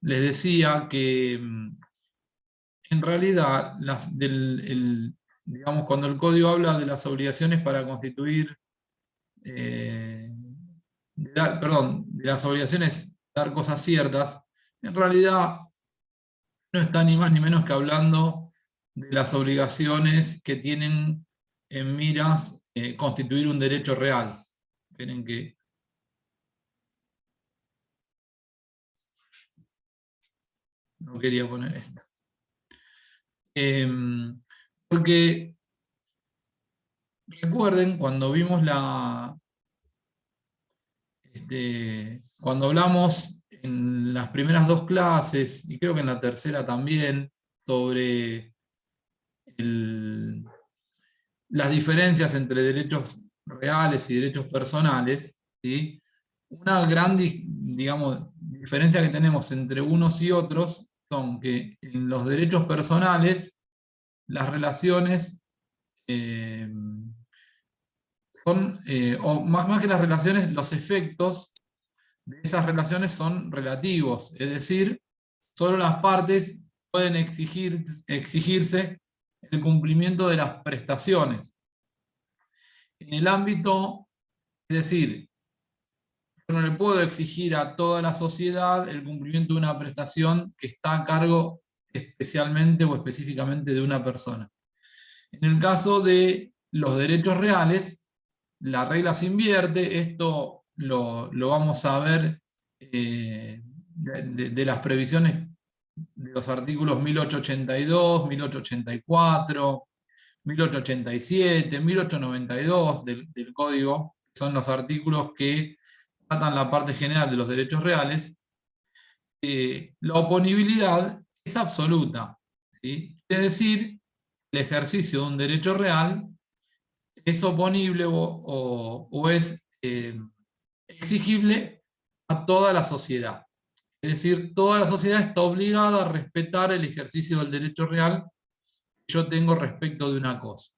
les decía que en realidad, digamos, cuando el código habla de las obligaciones para constituir, de las obligaciones de dar cosas ciertas, en realidad no está ni más ni menos que hablando de las obligaciones que tienen en miras constituir un derecho real. Esperen que... No quería poner esto. Porque recuerden, cuando vimos cuando hablamos en las primeras dos clases, y creo que en la tercera también, sobre las diferencias entre derechos reales y derechos personales, ¿sí? Una gran, digamos, diferencia que tenemos entre unos y otros son que en los derechos personales las relaciones son, o más que las relaciones, los efectos de esas relaciones son relativos, es decir, solo las partes pueden exigirse el cumplimiento de las prestaciones. En el ámbito, es decir, yo no le puedo exigir a toda la sociedad el cumplimiento de una prestación que está a cargo especialmente o específicamente de una persona. En el caso de los derechos reales, la regla se invierte. Esto lo vamos a ver de las previsiones de los artículos 1882, 1884, 1887, 1892 del Código, que son los artículos que tratan la parte general de los derechos reales. La oponibilidad es absoluta, ¿sí? Es decir, el ejercicio de un derecho real es oponible o es exigible a toda la sociedad. Es decir, toda la sociedad está obligada a respetar el ejercicio del derecho real que yo tengo respecto de una cosa.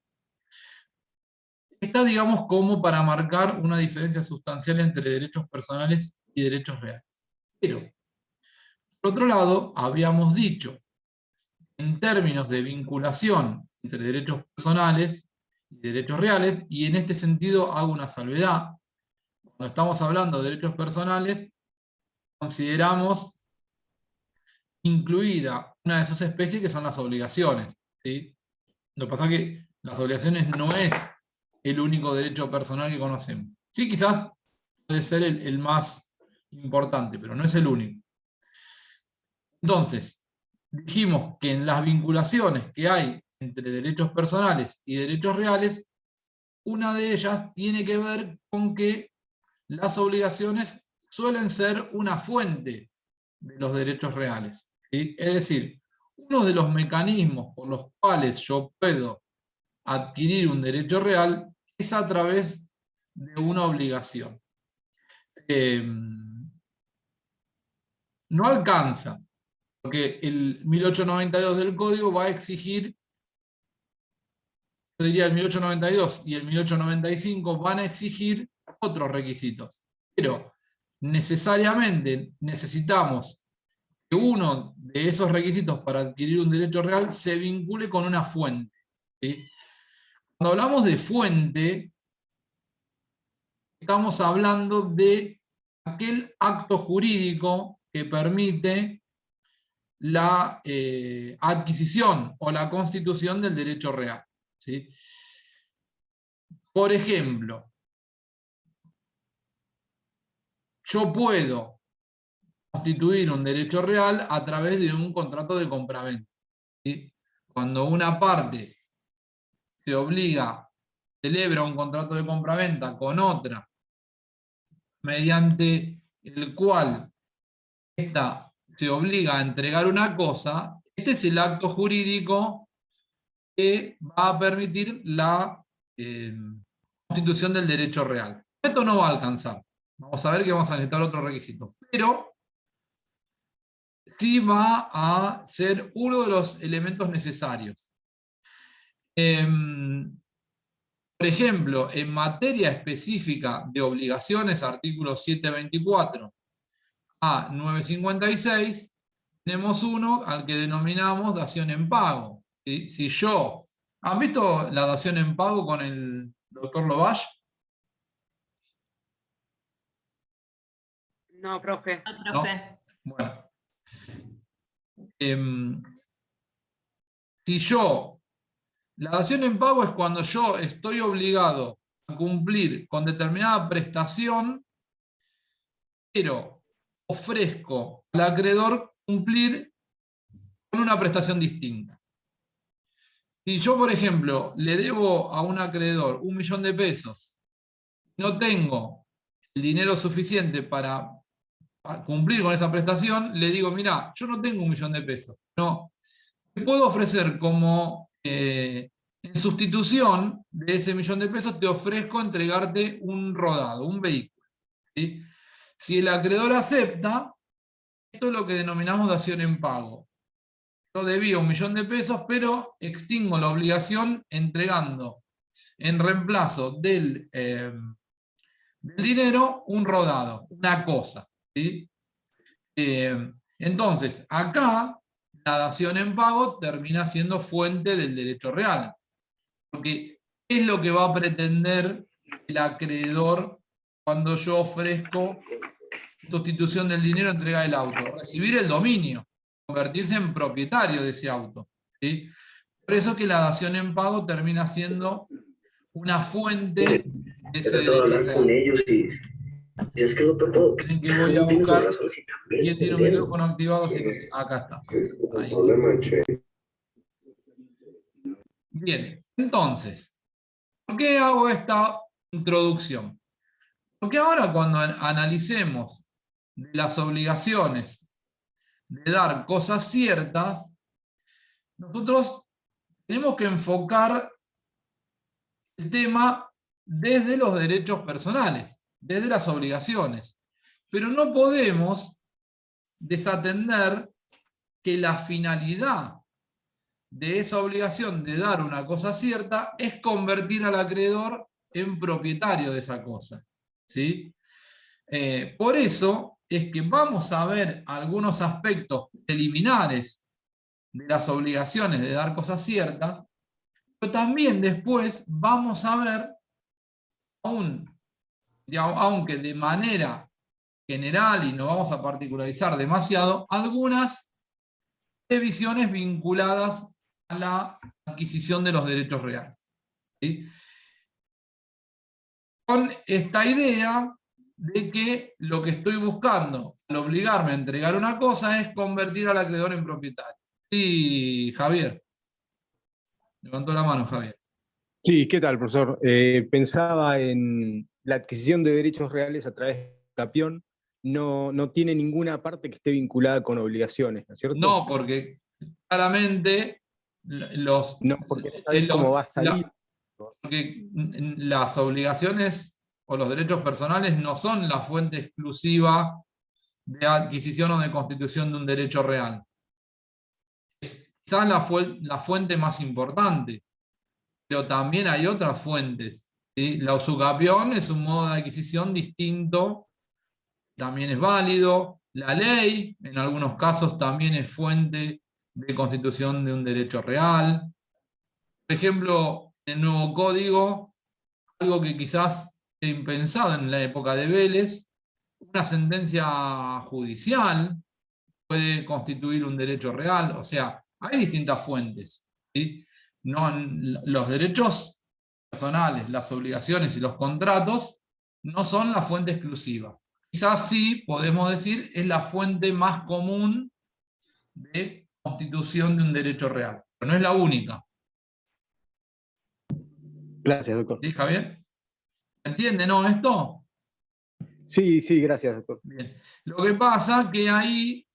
Está, digamos, como para marcar una diferencia sustancial entre derechos personales y derechos reales. Pero, por otro lado, habíamos dicho, en términos de vinculación entre derechos personales y derechos reales, y en este sentido hago una salvedad. Cuando estamos hablando de derechos personales, consideramos incluida una de sus especies que son las obligaciones, ¿sí? Lo que pasa es que las obligaciones no es el único derecho personal que conocemos. Sí, quizás puede ser el más importante, pero no es el único. Entonces, dijimos que en las vinculaciones que hay entre derechos personales y derechos reales, una de ellas tiene que ver con que las obligaciones suelen ser una fuente de los derechos reales, ¿sí? Es decir, uno de los mecanismos por los cuales yo puedo adquirir un derecho real es a través de una obligación. No alcanza, porque el 1892 del Código va a exigir, yo diría el 1892 y el 1895 van a exigir otros requisitos, pero necesariamente necesitamos que uno de esos requisitos para adquirir un derecho real se vincule con una fuente, ¿sí? Cuando hablamos de fuente, estamos hablando de aquel acto jurídico que permite la adquisición o la constitución del derecho real, ¿sí? Por ejemplo, yo puedo constituir un derecho real a través de un contrato de compraventa, ¿sí? Cuando una parte se obliga, celebra un contrato de compraventa con otra, mediante el cual ésta se obliga a entregar una cosa, este es el acto jurídico que va a permitir la constitución del derecho real. Esto no va a alcanzar. Vamos a ver que vamos a necesitar otro requisito. Pero sí va a ser uno de los elementos necesarios. Por ejemplo, en materia específica de obligaciones, artículos 724 a 956, tenemos uno al que denominamos dación en pago. ¿Sí? Si yo, ¿han visto la dación en pago con el doctor Lovash? No, profe. No, ¿No? profe. Bueno. Si yo, la dación en pago es cuando yo estoy obligado a cumplir con determinada prestación, pero ofrezco al acreedor cumplir con una prestación distinta. Si yo, por ejemplo, le debo a un acreedor 1 millón de pesos, no tengo el dinero suficiente para cumplir con esa prestación, le digo, mira, yo no tengo 1 millón de pesos, no, te puedo ofrecer como, en sustitución de ese 1 millón de pesos, te ofrezco entregarte un rodado, un vehículo. ¿Sí? Si el acreedor acepta, esto es lo que denominamos dación en pago. Yo debía 1 millón de pesos, pero extingo la obligación entregando en reemplazo del dinero un rodado, una cosa. ¿Sí? Entonces, acá la dación en pago termina siendo fuente del derecho real. Porque, ¿qué es lo que va a pretender el acreedor cuando yo ofrezco sustitución del dinero, entrega del auto? Recibir el dominio, convertirse en propietario de ese auto. ¿Sí? Por eso que la dación en pago termina siendo una fuente de ese derecho real. Es que lo todo. Tienen que voy a buscar quién tiene un micrófono activado. Si no sé. Acá está. Ahí. Bien, entonces, ¿por qué hago esta introducción? Porque ahora cuando analicemos las obligaciones de dar cosas ciertas, nosotros tenemos que enfocar el tema desde los derechos personales, desde las obligaciones. Pero no podemos desatender que la finalidad de esa obligación de dar una cosa cierta es convertir al acreedor en propietario de esa cosa. ¿Sí? Por eso es que vamos a ver algunos aspectos preliminares de las obligaciones de dar cosas ciertas, pero también después vamos a ver, aunque de manera general y no vamos a particularizar demasiado, algunas previsiones vinculadas a la adquisición de los derechos reales. ¿Sí? Con esta idea de que lo que estoy buscando al obligarme a entregar una cosa es convertir al acreedor en propietario. Sí, Javier. Levantó la mano, Javier. Sí, ¿qué tal, profesor? Pensaba en la adquisición de derechos reales a través de capión. No tiene ninguna parte que esté vinculada con obligaciones, ¿no es cierto? No, porque claramente No, porque no sabés cómo va a salir. Porque las obligaciones o los derechos personales no son la fuente exclusiva de adquisición o de constitución de un derecho real. Es quizás la fuente más importante, pero también hay otras fuentes. ¿Sí? La usucapión es un modo de adquisición distinto, también es válido. La ley, en algunos casos, también es fuente de constitución de un derecho real. Por ejemplo, en el nuevo código, algo que quizás es impensado en la época de Vélez, una sentencia judicial puede constituir un derecho real. O sea, hay distintas fuentes. ¿Sí? No, los derechos personales, las obligaciones y los contratos no son la fuente exclusiva. Quizás sí, podemos decir, es la fuente más común de constitución de un derecho real, pero no es la única. Gracias, doctor. ¿Sí, Javier? ¿Entiende, no, esto? Sí, gracias, doctor. Bien. Lo que pasa que ahí,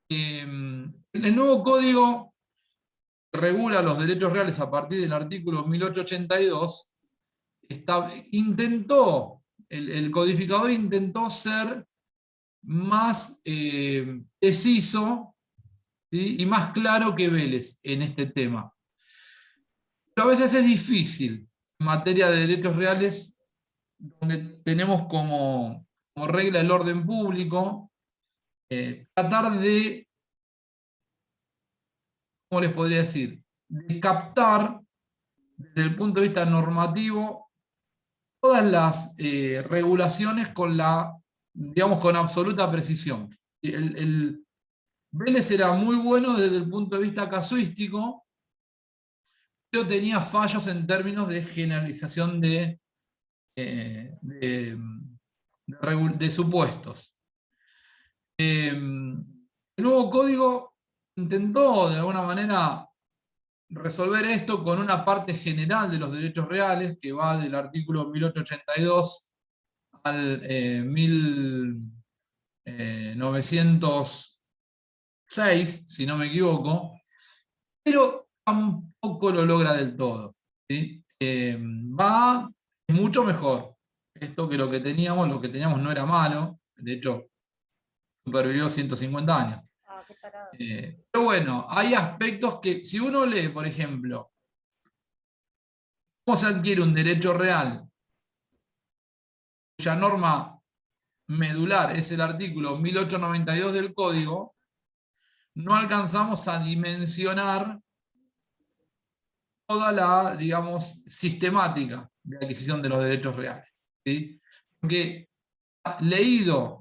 el nuevo código que regula los derechos reales a partir del artículo 1882, el codificador intentó ser más preciso, ¿sí? Y más claro que Vélez en este tema. Pero a veces es difícil en materia de derechos reales, donde tenemos como regla el orden público, tratar de ¿cómo les podría decir? De captar, desde el punto de vista normativo, todas las regulaciones con digamos, con absoluta precisión. Vélez era muy bueno desde el punto de vista casuístico, pero tenía fallos en términos de generalización de supuestos. El nuevo código intentó de alguna manera resolver esto con una parte general de los derechos reales, que va del artículo 1882 al 1906, si no me equivoco, pero tampoco lo logra del todo, ¿sí? Va mucho mejor esto que lo que teníamos no era malo, de hecho supervivió 150 años. Pero bueno, hay aspectos que, si uno lee, por ejemplo, cómo se adquiere un derecho real, cuya norma medular es el artículo 1892 del Código, no alcanzamos a dimensionar toda la, digamos, sistemática de adquisición de los derechos reales, ¿sí? Porque leído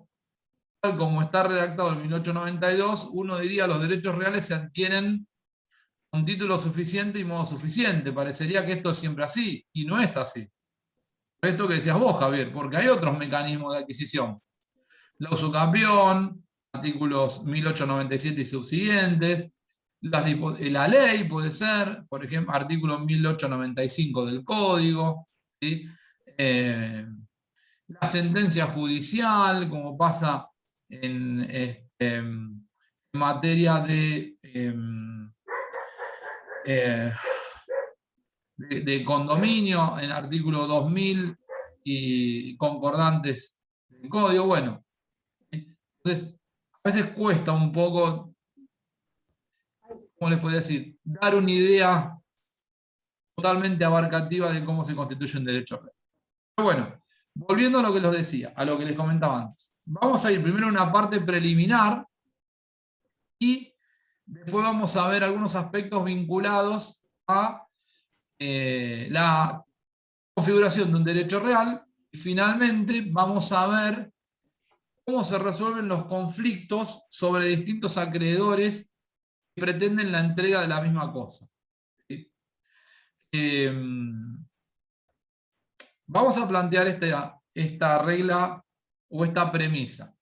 tal como está redactado en 1892, uno diría los derechos reales se adquieren con título suficiente y modo suficiente. Parecería que esto es siempre así, y no es así. Esto que decías vos, Javier, porque hay otros mecanismos de adquisición. La usucapión, artículos 1897 y subsiguientes, la ley puede ser, por ejemplo, artículo 1895 del Código, ¿sí? La sentencia judicial, como pasa en materia de condominio, en artículo 2000 y concordantes del Código. Bueno, entonces a veces cuesta un poco, ¿cómo les podría decir?, dar una idea totalmente abarcativa de cómo se constituye un derecho real. Pero bueno, volviendo a lo que les decía, a lo que les comentaba antes. Vamos a ir primero a una parte preliminar y después vamos a ver algunos aspectos vinculados a la configuración de un derecho real, y finalmente vamos a ver cómo se resuelven los conflictos sobre distintos acreedores que pretenden la entrega de la misma cosa. ¿Sí? Vamos a plantear esta regla o esta premisa.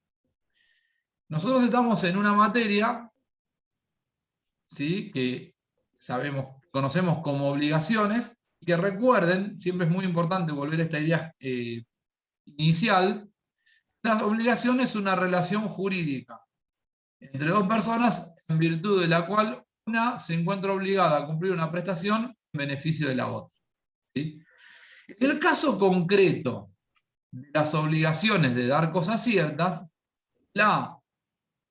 Nosotros estamos en una materia, ¿sí?, que conocemos como obligaciones, y que recuerden, siempre es muy importante volver a esta idea inicial, la obligación es una relación jurídica entre dos personas en virtud de la cual una se encuentra obligada a cumplir una prestación en beneficio de la otra, ¿sí? En el caso concreto de las obligaciones de dar cosas ciertas, la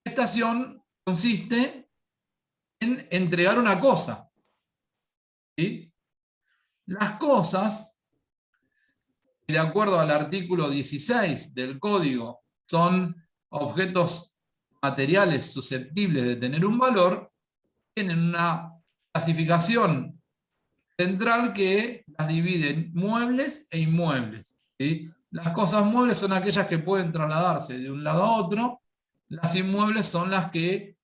prestación consiste en entregar una cosa, ¿sí? Las cosas, de acuerdo al artículo 16 del Código, son objetos materiales susceptibles de tener un valor, tienen una clasificación central que las divide en muebles e inmuebles, ¿sí? Las cosas muebles son aquellas que pueden trasladarse de un lado a otro, las inmuebles son las que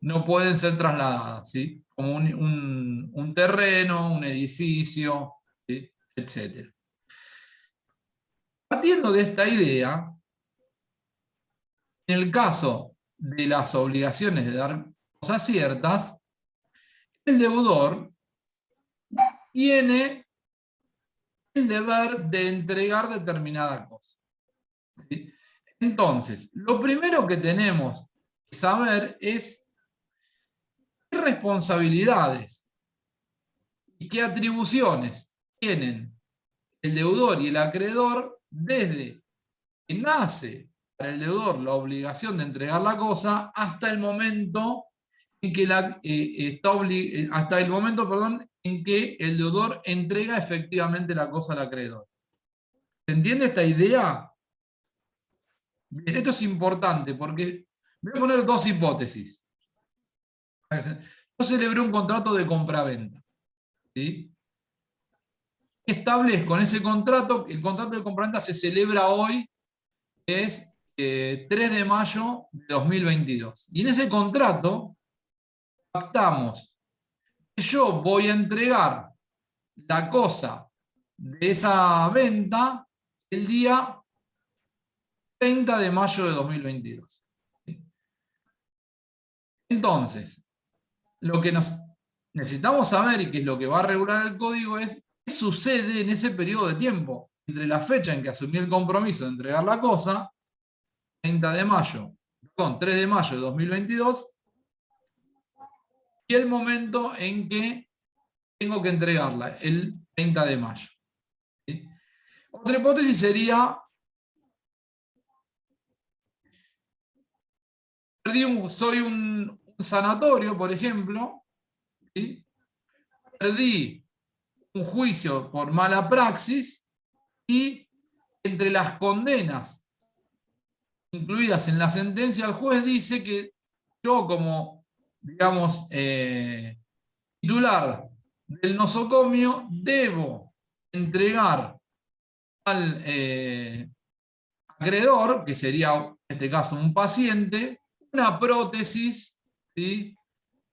no pueden ser trasladadas, ¿sí? Como un terreno, un edificio, ¿sí?, etc. Partiendo de esta idea, en el caso de las obligaciones de dar cosas ciertas, el deudor tiene el deber de entregar determinada cosa, ¿sí? Entonces, lo primero que tenemos que saber es qué responsabilidades y qué atribuciones tienen el deudor y el acreedor desde que nace para el deudor la obligación de entregar la cosa hasta el momento en que hasta el momento, perdón, en que el deudor entrega efectivamente la cosa al acreedor. ¿Se entiende esta idea? Bien, esto es importante porque voy a poner dos hipótesis. Yo celebré un contrato de compraventa. ¿Sí? Establezco en ese contrato, el contrato de compraventa se celebra hoy, que es 3 de mayo de 2022. Y en ese contrato pactamos que yo voy a entregar la cosa de esa venta el día 30 de mayo de 2022. Entonces, lo que necesitamos saber, y que es lo que va a regular el código, es qué sucede en ese periodo de tiempo entre la fecha en que asumí el compromiso de entregar la cosa, 3 de mayo de 2022, y el momento en que tengo que entregarla, el 30 de mayo. ¿Sí? Otra hipótesis sería, soy un sanatorio, por ejemplo, ¿sí? Perdí un juicio por mala praxis y entre las condenas incluidas en la sentencia, el juez dice que yo como, digamos, titular del nosocomio debo entregar al acreedor, que sería en este caso un paciente, una prótesis, ¿sí?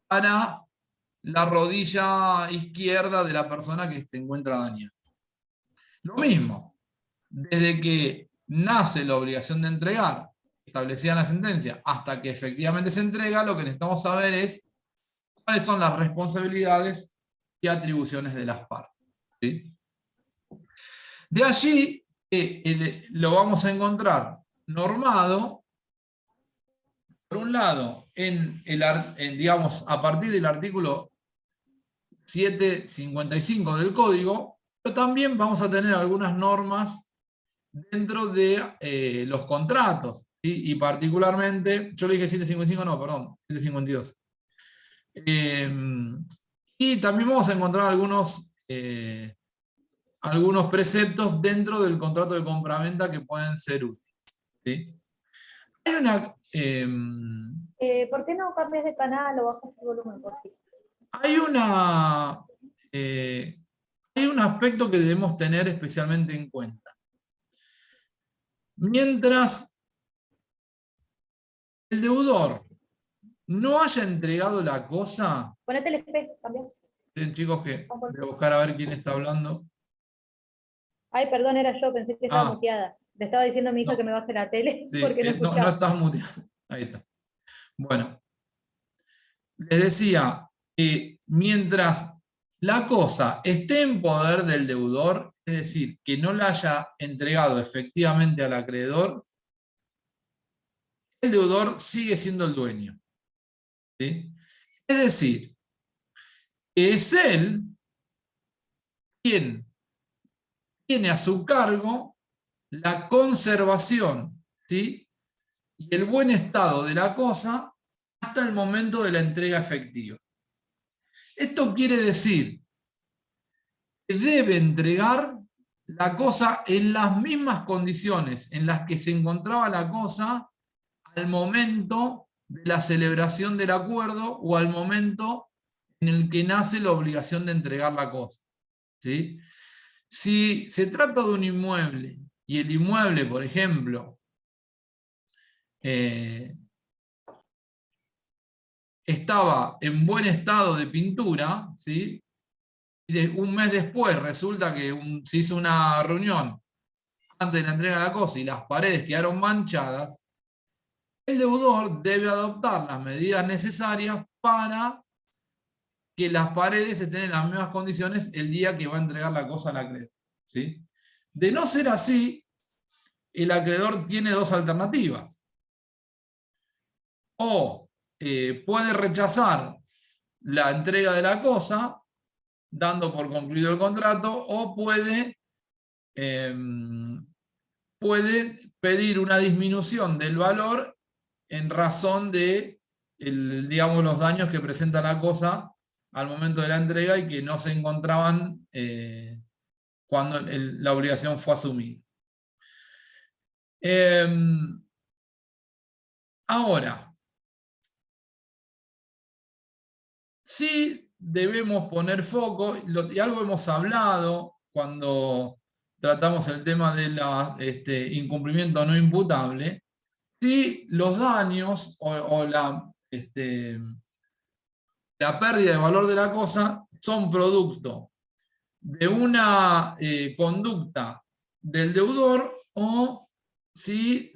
Para la rodilla izquierda de la persona que se encuentra dañada. Lo mismo, desde que nace la obligación de entregar, establecida en la sentencia, hasta que efectivamente se entrega, lo que necesitamos saber es cuáles son las responsabilidades y atribuciones de las partes. ¿Sí? De allí lo vamos a encontrar normado, por un lado, digamos, a partir del artículo 755 del Código, pero también vamos a tener algunas normas dentro de los contratos, ¿sí? Y particularmente, yo le dije 755, no, perdón, 752. Y también vamos a encontrar algunos preceptos dentro del contrato de compraventa que pueden ser útiles. ¿Sí? Hay una, ¿Por qué no cambias de canal o bajas el volumen? Por fin? hay una, hay un aspecto que debemos tener especialmente en cuenta. Mientras el deudor no haya entregado la cosa, Ponete el espejo también. miren chicos que voy a buscar a ver quién está hablando. Ay, perdón, era yo, pensé que estaba Ah, muteada. Le estaba diciendo a mi hija no. que me baje la tele Sí, porque no no escuchaba. estás muteado. Ahí está. Bueno, les decía que mientras la cosa esté en poder del deudor, es decir, que no la haya entregado efectivamente al acreedor, el deudor sigue siendo el dueño. ¿Sí? Es decir, que es él quien tiene a su cargo la conservación, ¿sí? Y el buen estado de la cosa hasta el momento de la entrega efectiva. Esto quiere decir que debe entregar la cosa en las mismas condiciones en las que se encontraba la cosa al momento de la celebración del acuerdo o al momento en el que nace la obligación de entregar la cosa. ¿Sí? Si se trata de un inmueble y el inmueble, por ejemplo, estaba en buen estado de pintura, ¿sí? Y un mes después resulta que se hizo una reunión antes de la entrega de la cosa y las paredes quedaron manchadas, el deudor debe adoptar las medidas necesarias para que las paredes estén en las mismas condiciones el día que va a entregar la cosa al acreedor. ¿Sí? De no ser así, el acreedor tiene dos alternativas. O puede rechazar la entrega de la cosa, dando por concluido el contrato, o puede pedir una disminución del valor en razón de digamos, los daños que presenta la cosa al momento de la entrega y que no se encontraban cuando la obligación fue asumida. Ahora, sí debemos poner foco, y algo hemos hablado cuando tratamos el tema del incumplimiento no imputable, si los daños o la pérdida de valor de la cosa son producto de una conducta del deudor o si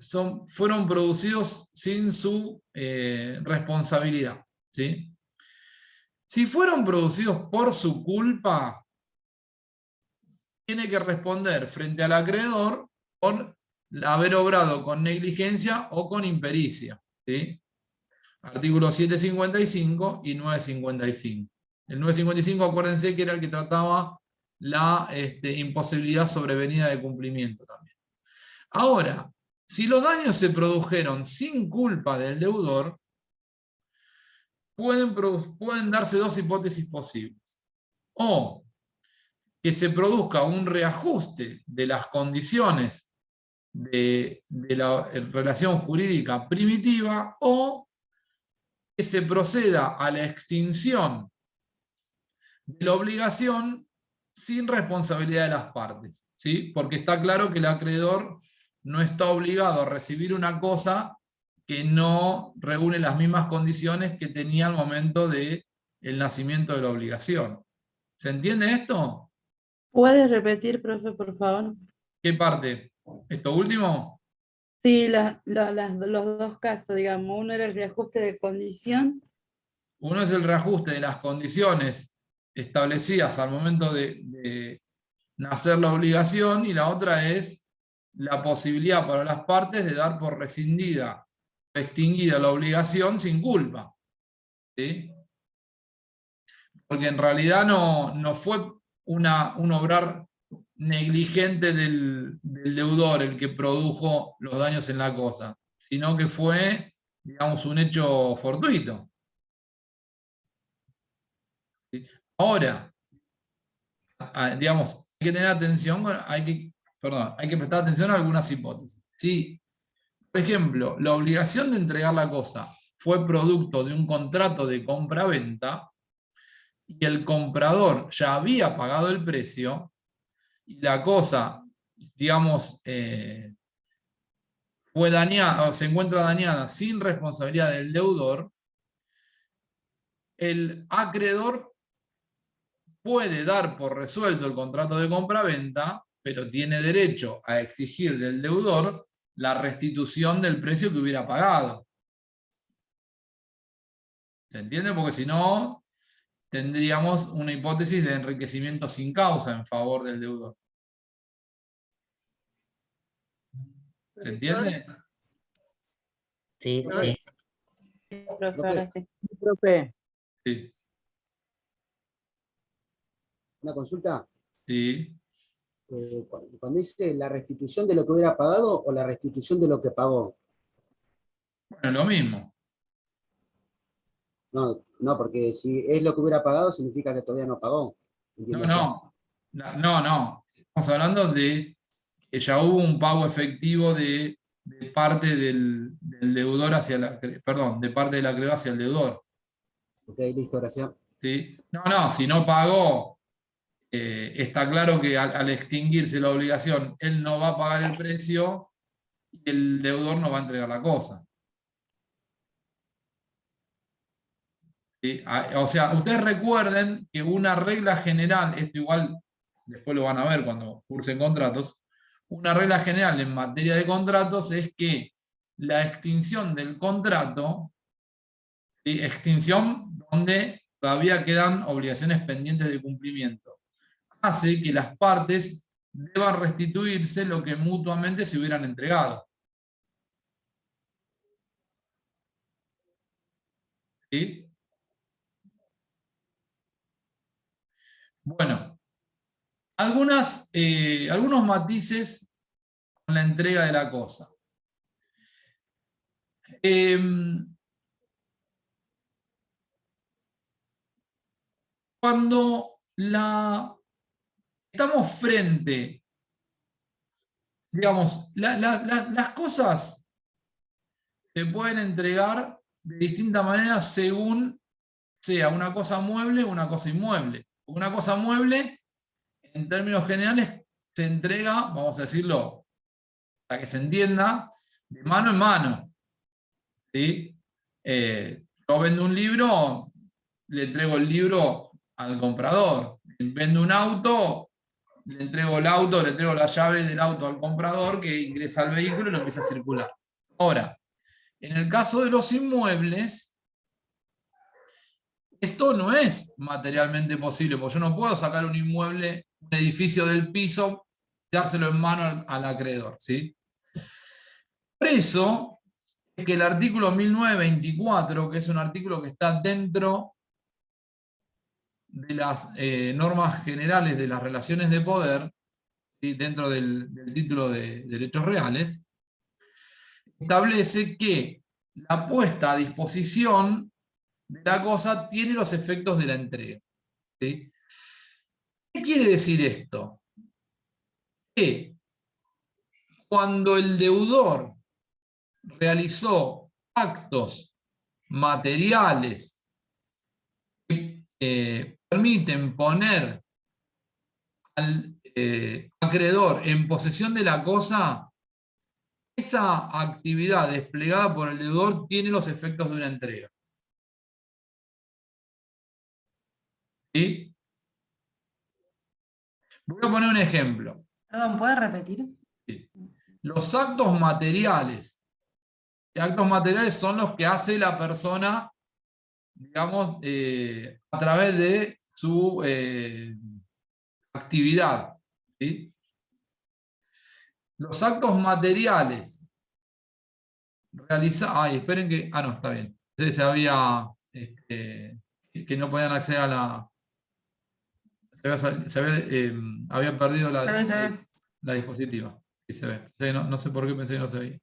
fueron producidos sin su responsabilidad, ¿sí? Si fueron producidos por su culpa, tiene que responder frente al acreedor por haber obrado con negligencia o con impericia, ¿sí? Artículos 755 y 955. El 955, acuérdense que era el que trataba la imposibilidad sobrevenida de cumplimiento también. Ahora, si los daños se produjeron sin culpa del deudor, pueden darse dos hipótesis posibles. O que se produzca un reajuste de las condiciones de la relación jurídica primitiva, o que se proceda a la extinción de la obligación sin responsabilidad de las partes, ¿sí? Porque está claro que el acreedor no está obligado a recibir una cosa que no reúne las mismas condiciones que tenía al momento del nacimiento de la obligación. ¿Se entiende esto? ¿Puedes repetir, profe, por favor? ¿Qué parte? ¿Esto último? Sí, los dos casos, digamos. Uno era el reajuste de condición. Uno es el reajuste de las condiciones establecidas al momento de nacer la obligación, y la otra es la posibilidad para las partes de dar por rescindida, extinguida la obligación sin culpa, ¿sí? Porque en realidad no fue un obrar negligente del deudor el que produjo los daños en la cosa, sino que fue, digamos, un hecho fortuito. ¿Sí? Ahora, digamos, hay que tener atención, hay que prestar atención a algunas hipótesis. Si, por ejemplo, la obligación de entregar la cosa fue producto de un contrato de compra-venta y el comprador ya había pagado el precio y la cosa, digamos, fue dañada o se encuentra dañada sin responsabilidad del deudor, el acreedor puede dar por resuelto el contrato de compra-venta, pero tiene derecho a exigir del deudor la restitución del precio que hubiera pagado. ¿Se entiende? Porque si no, tendríamos una hipótesis de enriquecimiento sin causa en favor del deudor. ¿Se entiende? Sí, sí. Profe, ahora sí. Profe, Sí. una consulta. Sí. Cuando dice la restitución de lo que hubiera pagado o la restitución de lo que pagó. Bueno, lo mismo. No, porque si es lo que hubiera pagado significa que todavía no pagó. Entiendo yo. No. Estamos hablando de que ya hubo un pago efectivo de parte del deudor hacia de parte del acreedor hacia el deudor. Ok, listo, gracias. ¿Sí? No, si no pagó, está claro que al extinguirse la obligación, él no va a pagar el precio y el deudor no va a entregar la cosa. ¿Sí? O sea, ustedes recuerden que una regla general, esto igual después lo van a ver cuando cursen contratos, una regla general en materia de contratos es que la extinción del contrato, ¿sí? Extinción donde todavía quedan obligaciones pendientes de cumplimiento, hace que las partes deban restituirse lo que mutuamente se hubieran entregado. ¿Sí? Bueno, algunos matices con la entrega de la cosa. Cuando estamos frente, digamos, las cosas se pueden entregar de distintas maneras según sea una cosa mueble o una cosa inmueble. Una cosa mueble, en términos generales, se entrega, vamos a decirlo, para que se entienda, de mano en mano. ¿Sí? Yo vendo un libro, le entrego el libro al comprador. Vendo un auto, le entrego el auto, le entrego la llave del auto al comprador que ingresa al vehículo y lo empieza a circular. Ahora, en el caso de los inmuebles, esto no es materialmente posible, porque yo no puedo sacar un inmueble, un edificio del piso, y dárselo en mano al acreedor, ¿sí? Por eso es que el artículo 1924, que es un artículo que está dentro de las normas generales de las relaciones de poder, ¿sí? Dentro del título de derechos reales, establece que la puesta a disposición de la cosa tiene los efectos de la entrega. ¿Sí? ¿Qué quiere decir esto? Que cuando el deudor realizó actos materiales que permiten poner al acreedor en posesión de la cosa, esa actividad desplegada por el deudor tiene los efectos de una entrega. ¿Sí? Voy a poner un ejemplo. Perdón, ¿puede repetir? Sí. Los actos materiales. Actos materiales son los que hace la persona, digamos, a través de su actividad. ¿Sí? Los actos materiales realizados. Ay, esperen que. Ah, no, está bien. Entonces había. Que no podían acceder a la. Había perdido la dispositiva. Sí, se ve. No sé por qué pensé que no se veía.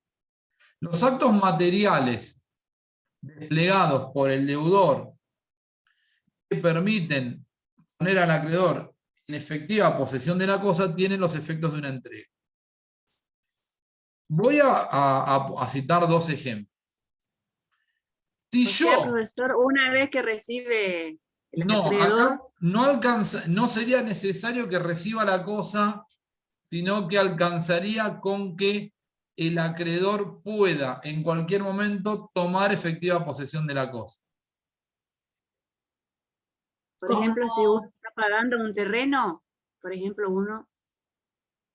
Los actos materiales desplegados por el deudor que permiten poner al acreedor en efectiva posesión de la cosa tienen los efectos de una entrega. Voy a citar dos ejemplos. Si O sea, yo... profesor, una vez que recibe el No, acreedor, acá no sería necesario que reciba la cosa, sino que alcanzaría con que el acreedor pueda en cualquier momento tomar efectiva posesión de la cosa. por ejemplo, si uno está pagando un terreno, por ejemplo, uno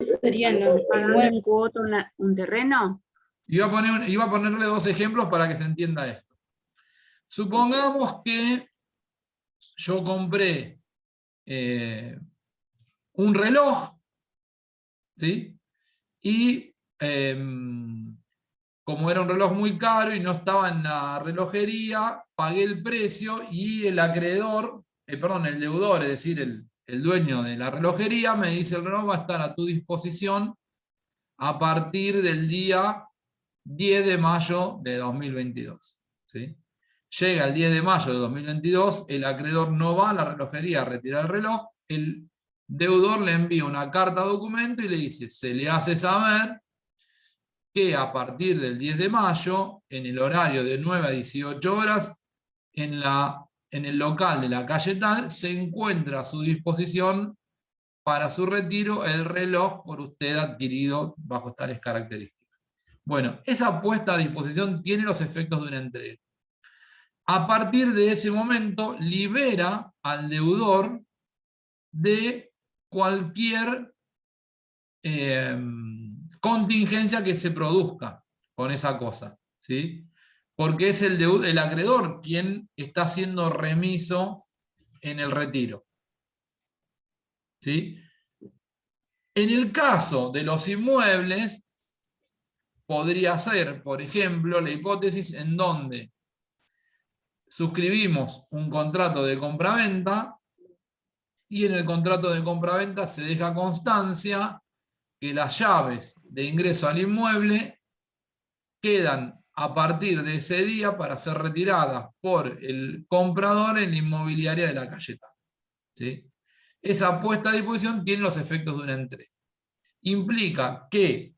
Serían está los pagando inmuebles. un cuoto, un terreno, Iba a ponerle dos ejemplos para que se entienda esto. Supongamos que yo compré un reloj, ¿sí? Y como era un reloj muy caro y no estaba en la relojería, pagué el precio y el acreedor, el deudor, es decir, el dueño de la relojería, me dice: el reloj va a estar a tu disposición a partir del día 10 de mayo de 2022. ¿Sí? Llega el 10 de mayo de 2022, el acreedor no va a la relojería a retirar el reloj, el deudor le envía una carta documento y le dice: se le hace saber que a partir del 10 de mayo, en el horario de 9 a 18 horas, en el local de la calle tal, se encuentra a su disposición para su retiro el reloj por usted adquirido bajo tales características. Bueno, esa puesta a disposición tiene los efectos de una entrega. A partir de ese momento, libera al deudor de cualquier contingencia que se produzca con esa cosa, ¿sí? Porque es el acreedor quien está siendo remiso en el retiro. ¿Sí? En el caso de los inmuebles, podría ser, por ejemplo, la hipótesis en donde suscribimos un contrato de compraventa y en el contrato de compraventa se deja constancia que las llaves de ingreso al inmueble quedan a partir de ese día para ser retiradas por el comprador en la inmobiliaria de la calle tal. ¿Sí? Esa puesta a disposición tiene los efectos de una entrega. Implica que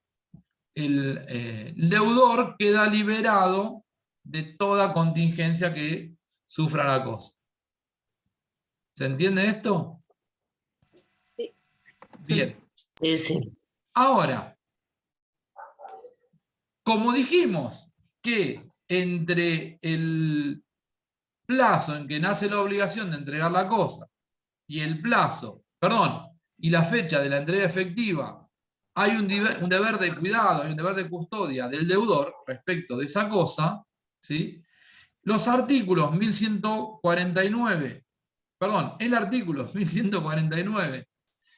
el deudor queda liberado de toda contingencia que sufra la cosa. ¿Se entiende esto? Sí. Bien. Sí, sí. Ahora, como dijimos que entre el plazo en que nace la obligación de entregar la cosa y el plazo, perdón, y la fecha de la entrega efectiva, hay un deber de cuidado, hay un deber de custodia del deudor respecto de esa cosa, ¿sí? Los artículos 1149, perdón, el artículo 1149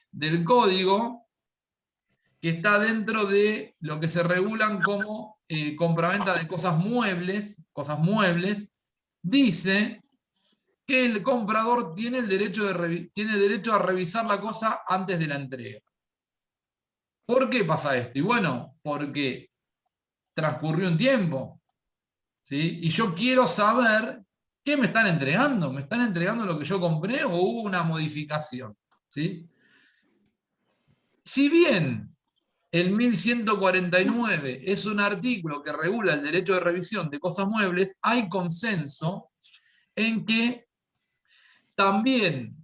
del Código, que está dentro de lo que se regulan como compraventa de cosas muebles, dice que el comprador tiene el derecho a revisar la cosa antes de la entrega. ¿Por qué pasa esto? Y bueno, porque transcurrió un tiempo, ¿sí? Y yo quiero saber qué me están entregando. ¿Me están entregando lo que yo compré o hubo una modificación? ¿Sí? Si bien el 1149 es un artículo que regula el derecho de revisión de cosas muebles, hay consenso en que también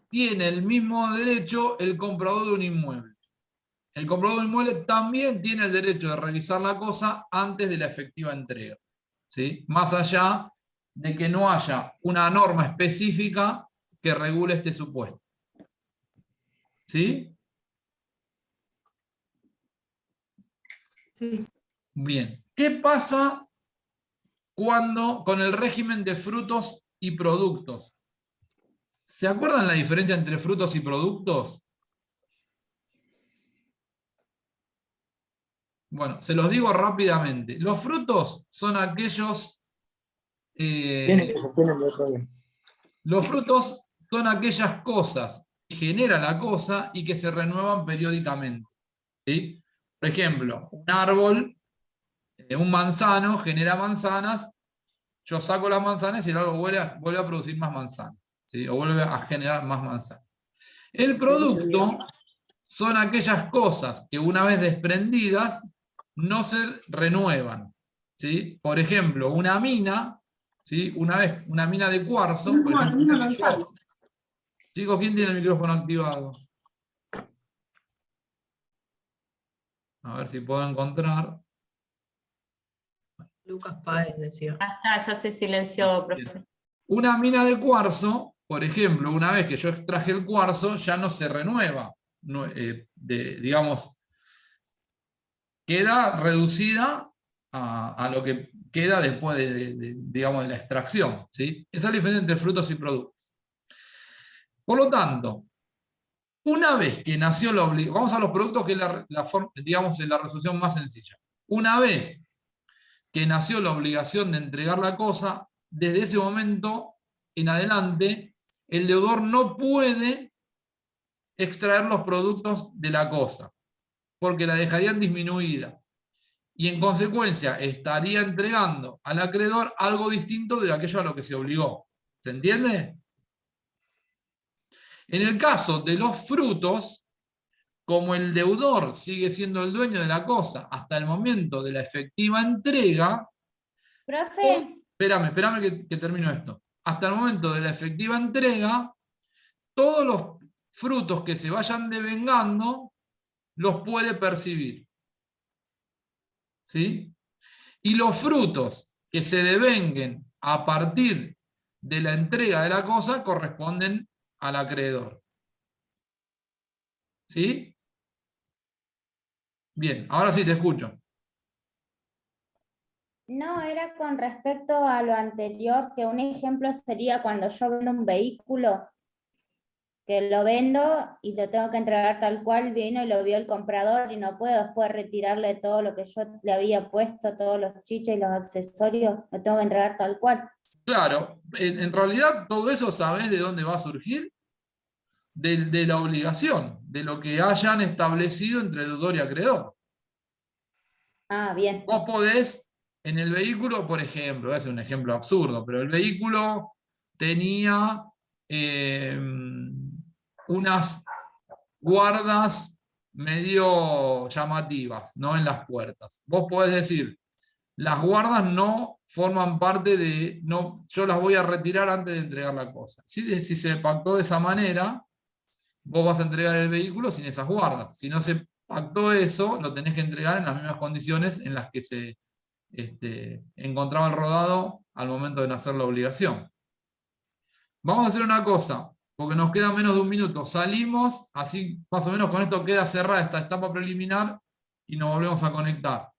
tiene el mismo derecho el comprador de un inmueble. El comprador de un inmueble también tiene el derecho de revisar la cosa antes de la efectiva entrega, ¿sí? Más allá de que no haya una norma específica que regule este supuesto. ¿Sí? Sí. Bien. ¿Qué pasa con el régimen de frutos y productos? ¿Se acuerdan la diferencia entre frutos y productos? Bueno, se los digo rápidamente. Los frutos son aquellos... los frutos son aquellas cosas que genera la cosa y que se renuevan periódicamente, ¿sí? Por ejemplo, un árbol, un manzano genera manzanas, yo saco las manzanas y el árbol vuelve a producir más manzanas, ¿sí? O vuelve a generar más manzanas. El producto son aquellas cosas que una vez desprendidas no se renuevan, ¿sí? Por ejemplo, una mina, ¿sí? Una mina de cuarzo, por ejemplo, chicos, ¿quién tiene el micrófono activado? A ver si puedo encontrar. Lucas Páez decía. Ya está, ya se silenció, profe. Una mina de cuarzo, por ejemplo, una vez que yo extraje el cuarzo, ya no se renueva. Digamos, queda reducida a lo que queda después digamos, de la extracción, ¿sí? Esa es la diferencia entre frutos y productos. Por lo tanto, una vez que nació la obligación, vamos a los productos, que es digamos, la resolución más sencilla. Una vez que nació la obligación de entregar la cosa, desde ese momento en adelante, el deudor no puede extraer los productos de la cosa, porque la dejarían disminuida. Y en consecuencia estaría entregando al acreedor algo distinto de aquello a lo que se obligó. ¿Se entiende? En el caso de los frutos, como el deudor sigue siendo el dueño de la cosa hasta el momento de la efectiva entrega... Profe. Espérame que termino esto. Hasta el momento de la efectiva entrega, todos los frutos que se vayan devengando los puede percibir. ¿Sí? Y los frutos que se devenguen a partir de la entrega de la cosa corresponden al acreedor. ¿Sí? Bien, ahora sí te escucho. No, era con respecto a lo anterior, que un ejemplo sería cuando yo vendo un vehículo, que lo vendo y lo tengo que entregar tal cual, vino y lo vio el comprador y no puedo después retirarle todo lo que yo le había puesto, todos los chiches y los accesorios, lo tengo que entregar tal cual. Claro, en realidad todo eso, ¿sabés de dónde va a surgir? De la obligación, de lo que hayan establecido entre deudor y acreedor. Ah, bien. Vos podés, en el vehículo, por ejemplo, es un ejemplo absurdo, pero el vehículo tenía unas guardas medio llamativas, ¿no? En las puertas. Vos podés decir, las guardas no forman parte de, no, yo las voy a retirar antes de entregar la cosa. Si se pactó de esa manera, vos vas a entregar el vehículo sin esas guardas. Si no se pactó eso, lo tenés que entregar en las mismas condiciones en las que se encontraba el rodado al momento de nacer la obligación. Vamos a hacer una cosa, porque nos queda menos de un minuto. Salimos, así más o menos con esto queda cerrada esta etapa preliminar y nos volvemos a conectar.